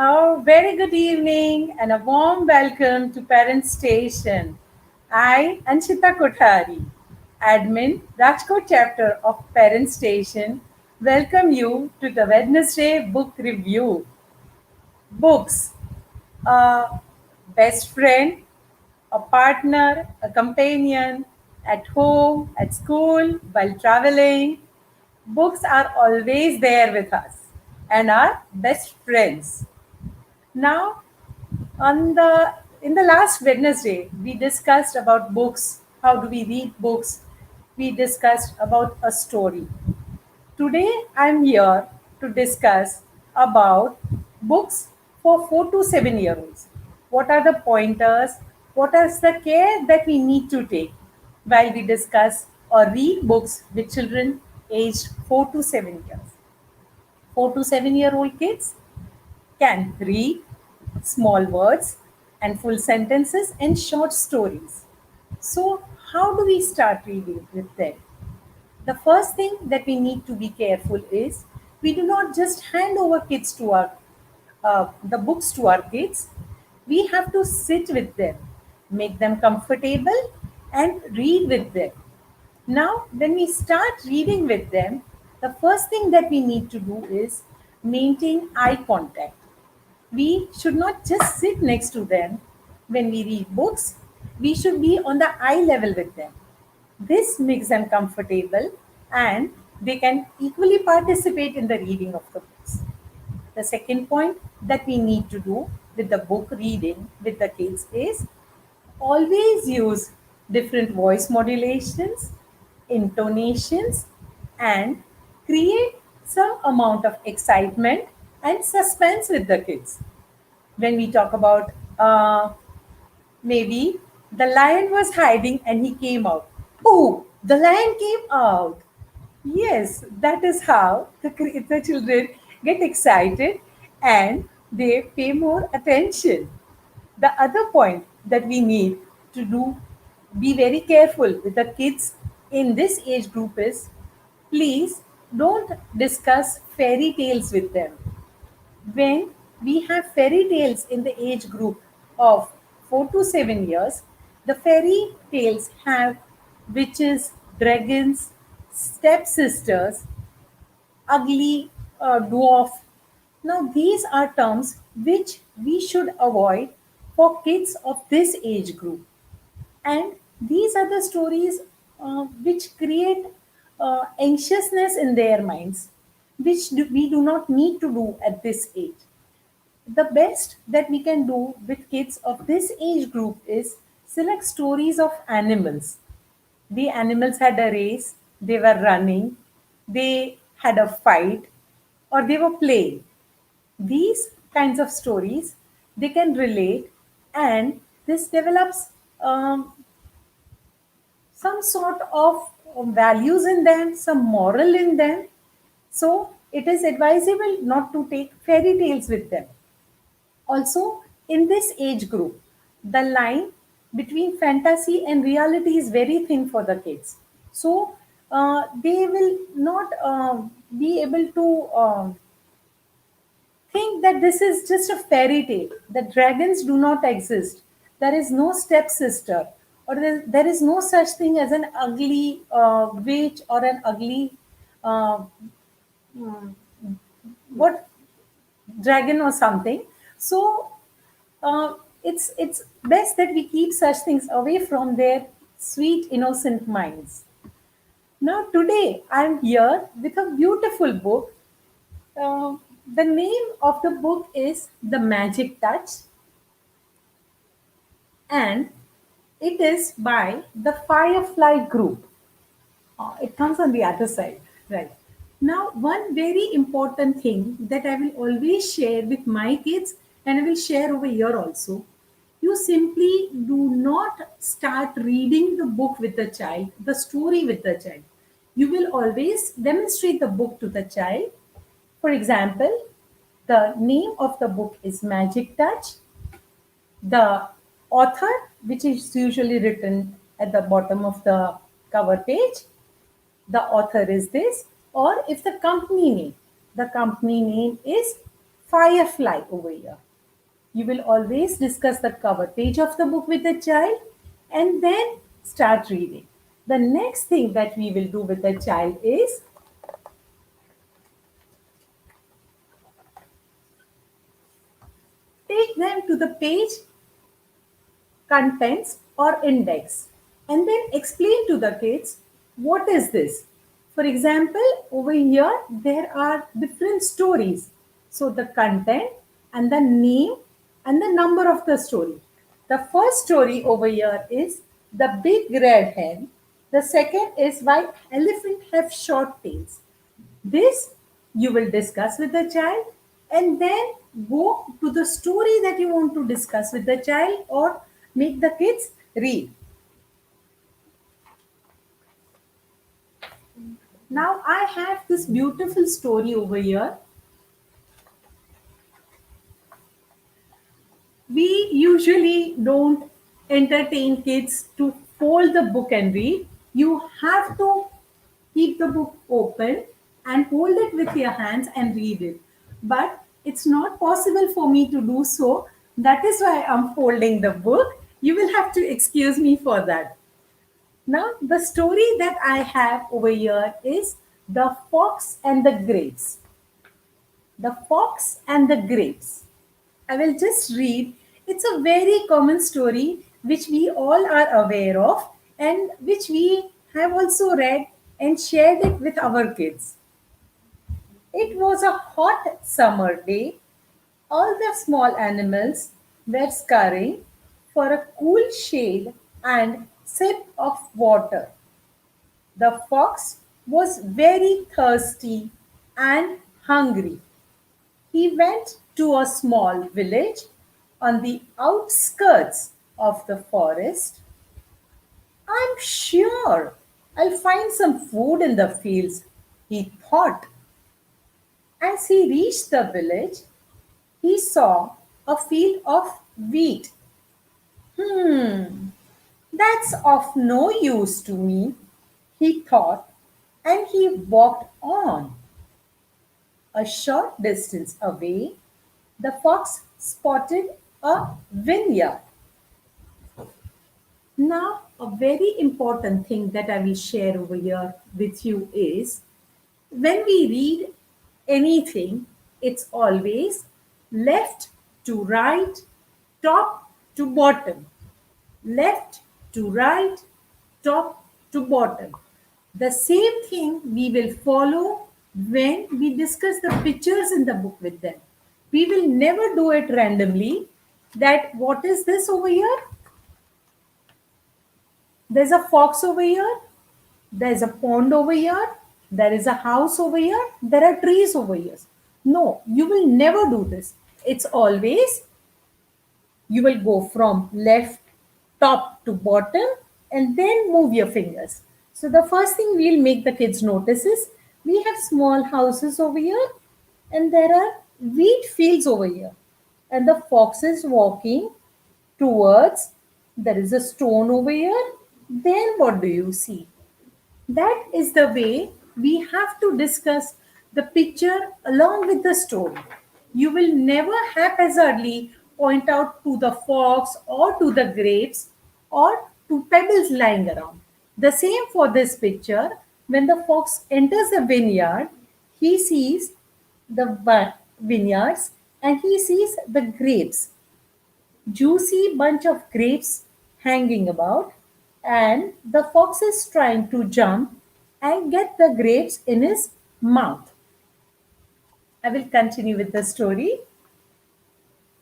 Very good evening and a warm welcome to Parent Station. I, Anshita Kothari, admin, Rajkot chapter of Parent Station, welcome you to the Wednesday book review. Books, a best friend, a partner, a companion, at home, at school, while traveling. Books are always there with us and are best friends. Now, on the in the last Wednesday, we discussed about books. How do we read books? We discussed about a story. Today, I'm here to discuss about books for 4 to 7 year olds. What are the pointers? What is the care that we need to take while we discuss or read books with children aged 4 to 7 years? 4 to 7 year old kids can read small words and full sentences and short stories. So, how do we start reading with them? The first thing that we need to be careful is we do not just hand over kids to our the books to our kids. We have to sit with them, make them comfortable, and read with them. Now, when we start reading with them, the first thing that we need to do is maintain eye contact. We should not just sit next to them when we read books, we should be on the eye level with them. This makes them comfortable and they can equally participate in the reading of the books. The second point that we need to do with the book reading with the kids is always use different voice modulations, intonations, and create some amount of excitement and suspense with the kids. When we talk about maybe the lion was hiding and he came out. Oh, the lion came out. Yes, that is how the children get excited and they pay more attention. The other point that we need to do, be very careful with the kids in this age group is please don't discuss fairy tales with them. When we have fairy tales in the age group of 4 to 7 years, the fairy tales have witches, dragons, stepsisters, ugly dwarf. Now, these are terms which we should avoid for kids of this age group. And these are the stories which create anxiousness in their minds, which we do not need to do at this age. The best that we can do with kids of this age group is select stories of animals. The animals had a race, they were running, they had a fight, or they were playing. These kinds of stories they can relate, and this develops some sort of values in them, some moral in them. So it is advisable not to take fairy tales with them. Also, in this age group, the line between fantasy and reality is very thin for the kids. So they will not be able to think that this is just a fairy tale, that dragons do not exist, there is no stepsister, or there is no such thing as an ugly witch or an ugly uh, what dragon or something. So it's best that we keep such things away from their sweet innocent minds. Now today I'm here with a beautiful book. The name of the book is The Magic Touch, and it is by the Firefly Group. It comes on the other side, right? Now, one very important thing that I will always share with my kids, and I will share over here also. You simply do not start reading the book with the child, the story with the child. You will always demonstrate the book to the child. For example, the name of the book is Magic Touch. The author, which is usually written at the bottom of the cover page, the author is this, or if the company name is Firefly over here. You will always discuss the cover page of the book with the child and then start reading. The next thing that we will do with the child is take them to the page contents or index and then explain to the kids what is this. For example, over here there are different stories. So the content and the name and the number of the story. The first story over here is The Big Red Hen. The second is Why Elephant Have Short Tails. This you will discuss with the child and then go to the story that you want to discuss with the child or make the kids read. Now I have this beautiful story over here. We usually don't entertain kids to fold the book and read. You have to keep the book open and hold it with your hands and read it. But it's not possible for me to do so. That is why I'm folding the book. You will have to excuse me for that. Now, the story that I have over here is The Fox and the Grapes. The Fox and the Grapes. I will just read. It's a very common story which we all are aware of and which we have also read and shared it with our kids. It was a hot summer day. All the small animals were scurrying for a cool shade and sip of water. The fox was very thirsty and hungry. He went to a small village on the outskirts of the forest. I'm sure I'll find some food in the fields, he thought. As he reached the village, he saw a field of wheat. Hmm, that's of no use to me, he thought, and he walked on. A short distance away, the fox spotted a vineyard. Now, a very important thing that I will share over here with you is when we read anything, it's always left to right, top to bottom. Left to right, top to bottom. The same thing we will follow when we discuss the pictures in the book with them. We will never do it randomly. That what is this over here? There's a fox over here. There's a pond over here. There is a house over here. There are trees over here. No, you will never do this. It's always you will go from left top to bottom and then move your fingers. So the first thing we'll make the kids notice is we have small houses over here and there are wheat fields over here and the fox is walking towards there is a stone over here. Then what do you see? That is the way we have to discuss the picture along with the story. You will never haphazardly point out to the fox or to the grapes or to pebbles lying around. The same for this picture. When the fox enters the vineyard, he sees the vineyards and he sees the grapes, juicy bunch of grapes hanging about, and the fox is trying to jump and get the grapes in his mouth. I will continue with the story.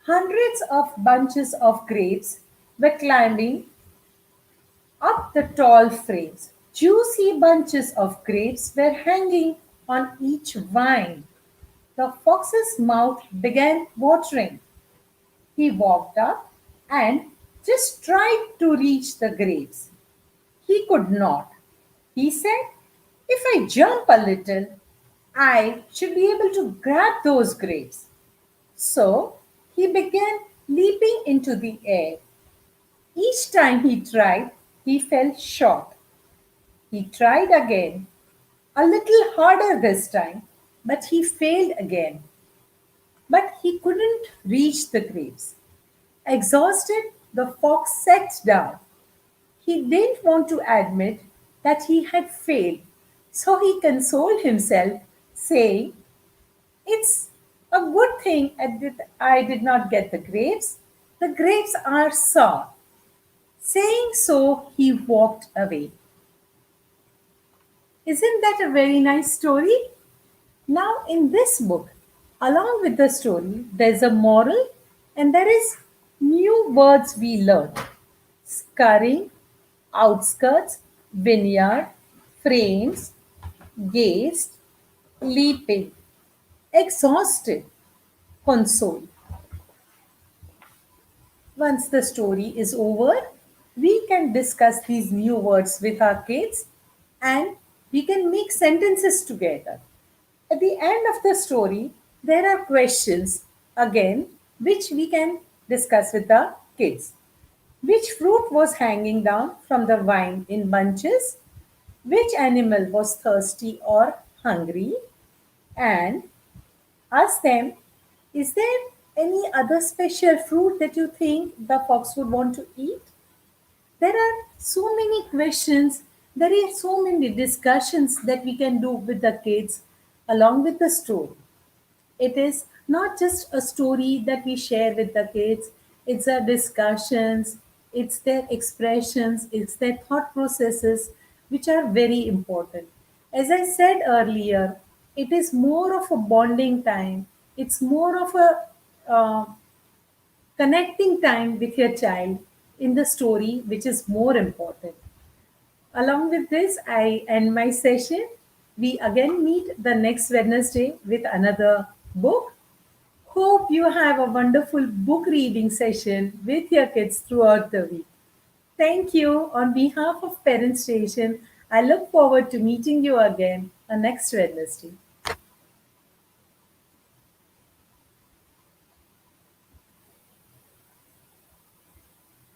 Hundreds of bunches of grapes were climbing up the tall frames. Juicy bunches of grapes were hanging on each vine. The fox's mouth began watering. He walked up and just tried to reach the grapes. He could not. He said, if I jump a little, I should be able to grab those grapes. So he began leaping into the air. Each time he tried, he fell short. He tried again, a little harder this time, but he failed again. but he couldn't reach the grapes. Exhausted, the fox sat down. He didn't want to admit that he had failed, so he consoled himself, saying, "It's a good thing I did not get the grapes. The grapes are sour." Saying so, he walked away. Isn't that a very nice story? Now, in this book, along with the story, there's a moral and there is new words we learn. Scurrying, outskirts, vineyard, frames, gazed, leaping, exhausted, console. Once the story is over, we can discuss these new words with our kids and we can make sentences together. At the end of the story, there are questions again which we can discuss with the kids. Which fruit was hanging down from the vine in bunches? Which animal was thirsty or hungry? And ask them, is there any other special fruit that you think the fox would want to eat? There are so many questions, there are so many discussions that we can do with the kids along with the story. It is not just a story that we share with the kids, it's a discussions, it's their expressions, it's their thought processes which are very important. As I said earlier, it is more of a bonding time, it's more of a connecting time with your child in the story which is more important. Along with this, I end my session. We again meet the next Wednesday with another book. Hope you have a wonderful book reading session with your kids throughout the week. Thank you. On behalf of Parent Station, I look forward to meeting you again on next Wednesday.